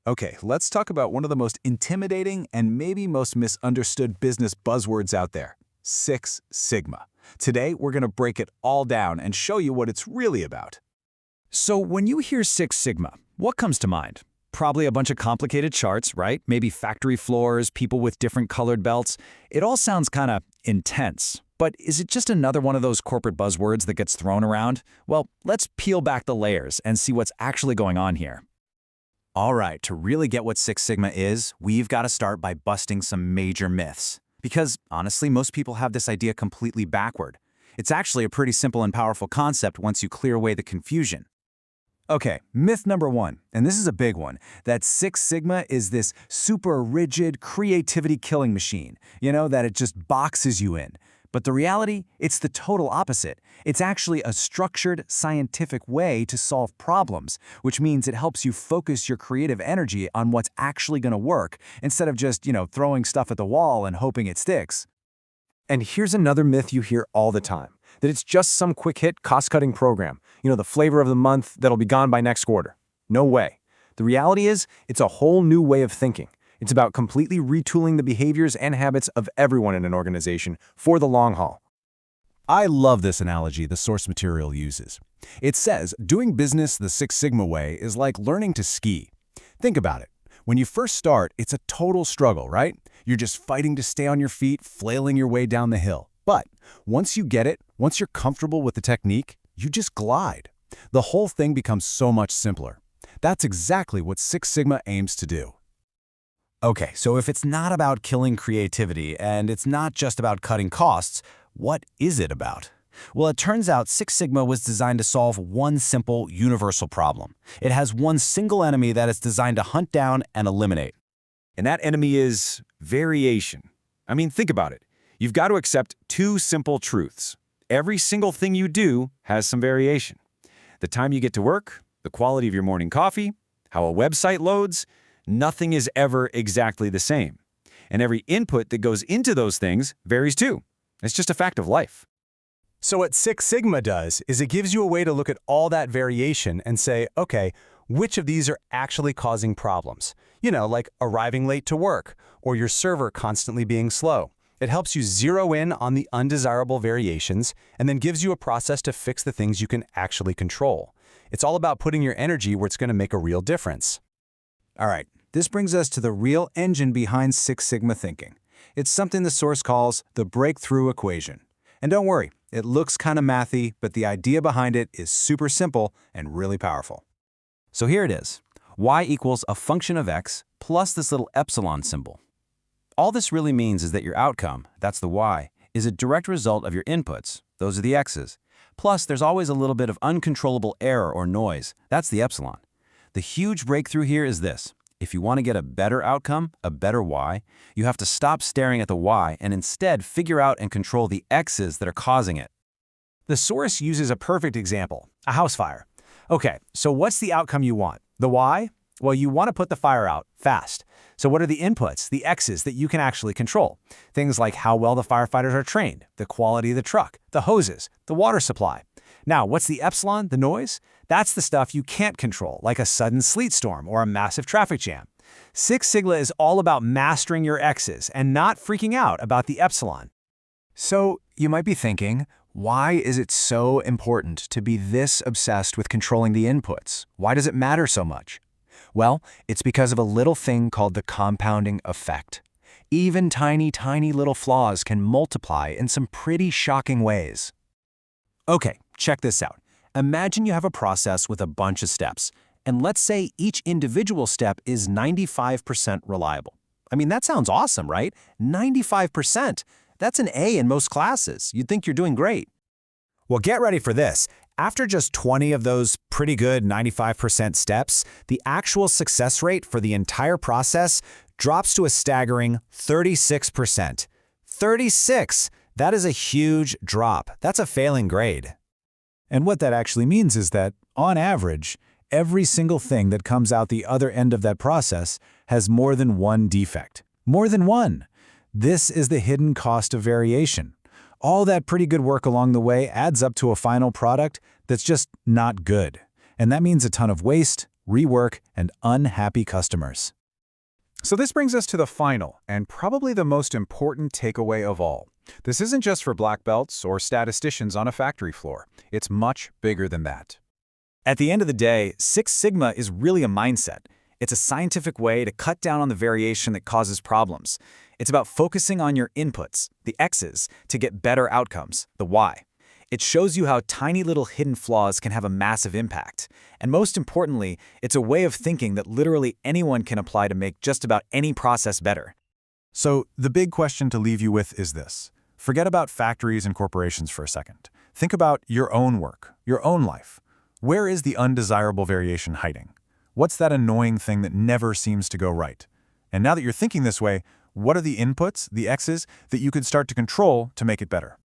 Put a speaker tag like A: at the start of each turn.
A: Okay, let's talk about one of the most intimidating and maybe most misunderstood business buzzwords out there, Six Sigma. Today, we're going to break it all down and show you what it's really about.
B: So when you hear Six Sigma, what comes to mind? Probably a bunch of complicated charts, right? Maybe factory floors, people with different colored belts. It all sounds kind of intense. But is it just another one of those corporate buzzwords that gets thrown around? Well, let's peel back the layers and see what's actually going on here.
C: All right, to really get what Six Sigma is, we've got to start by busting some major myths. Because, honestly, most people have this idea completely backward. It's actually a pretty simple and powerful concept once you clear away the confusion.
A: Okay, myth number one, and this is a big one, that Six Sigma is this super rigid creativity killing machine, that it just boxes you in. But the reality, it's the total opposite. It's actually a structured, scientific way to solve problems, which means it helps you focus your creative energy on what's actually going to work, instead of just, throwing stuff at the wall and hoping it sticks.
D: And here's another myth you hear all the time, that it's just some quick-hit, cost-cutting program, the flavor of the month that'll be gone by next quarter. No way. The reality is, it's a whole new way of thinking. It's about completely retooling the behaviors and habits of everyone in an organization for the long haul.
E: I love this analogy the source material uses. It says, doing business the Six Sigma way is like learning to ski. Think about it. When you first start, it's a total struggle, right? You're just fighting to stay on your feet, flailing your way down the hill. But once you get it, once you're comfortable with the technique, you just glide. The whole thing becomes so much simpler. That's exactly what Six Sigma aims to do.
C: Okay, so if it's not about killing creativity and it's not just about cutting costs, what is it about? Well, it turns out Six Sigma was designed to solve one simple, universal problem. It has one single enemy that it's designed to hunt down and eliminate.
B: And that enemy is variation. I mean, think about it. You've got to accept two simple truths. Every single thing you do has some variation. The time you get to work, the quality of your morning coffee, how a website loads, nothing is ever exactly the same. And every input that goes into those things varies too. It's just a fact of life.
F: So what Six Sigma does is it gives you a way to look at all that variation and say, okay, which of these are actually causing problems? Like arriving late to work or your server constantly being slow. It helps you zero in on the undesirable variations and then gives you a process to fix the things you can actually control. It's all about putting your energy where it's going to make a real difference.
A: All right, this brings us to the real engine behind Six Sigma thinking. It's something the source calls the breakthrough equation. And don't worry, it looks kind of mathy, but the idea behind it is super simple and really powerful.
C: So here it is. Y equals a function of x plus this little epsilon symbol. All this really means is that your outcome, that's the y, is a direct result of your inputs, those are the x's. Plus, there's always a little bit of uncontrollable error or noise, that's the epsilon. The huge breakthrough here is this. If you want to get a better outcome, a better y, you have to stop staring at the y and instead figure out and control the x's that are causing it.
F: The source uses a perfect example, a house fire. Okay, so what's the outcome you want? The why? Well, you want to put the fire out fast. So what are the inputs, the x's that you can actually control? Things like how well the firefighters are trained, the quality of the truck, the hoses, the water supply. Now, what's the epsilon, the noise? That's the stuff you can't control, like a sudden sleet storm or a massive traffic jam. Six Sigma is all about mastering your x's and not freaking out about the epsilon.
A: So you might be thinking, why is it so important to be this obsessed with controlling the inputs? Why does it matter so much? Well, it's because of a little thing called the compounding effect. Even tiny, tiny little flaws can multiply in some pretty shocking ways. Okay, check this out. Imagine you have a process with a bunch of steps, and let's say each individual step is 95% reliable. I mean, that sounds awesome, right? 95%. That's an A in most classes. You'd think you're doing great.
E: Well, get ready for this. After just 20 of those pretty good 95% steps, the actual success rate for the entire process drops to a staggering 36%. 36! That is a huge drop. That's a failing grade.
G: And what that actually means is that, on average, every single thing that comes out the other end of that process has more than one defect. More than one! This is the hidden cost of variation. All that pretty good work along the way adds up to a final product that's just not good. And that means a ton of waste, rework, and unhappy customers.
E: So this brings us to the final, and probably the most important takeaway of all. This isn't just for black belts or statisticians on a factory floor. It's much bigger than that.
D: At the end of the day, Six Sigma is really a mindset. It's a scientific way to cut down on the variation that causes problems. It's about focusing on your inputs, the X's, to get better outcomes, the Y. It shows you how tiny little hidden flaws can have a massive impact. And most importantly, it's a way of thinking that literally anyone can apply to make just about any process better.
E: So the big question to leave you with is this. Forget about factories and corporations for a second. Think about your own work, your own life. Where is the undesirable variation hiding? What's that annoying thing that never seems to go right? And now that you're thinking this way, what are the inputs, the X's, that you could start to control to make it better?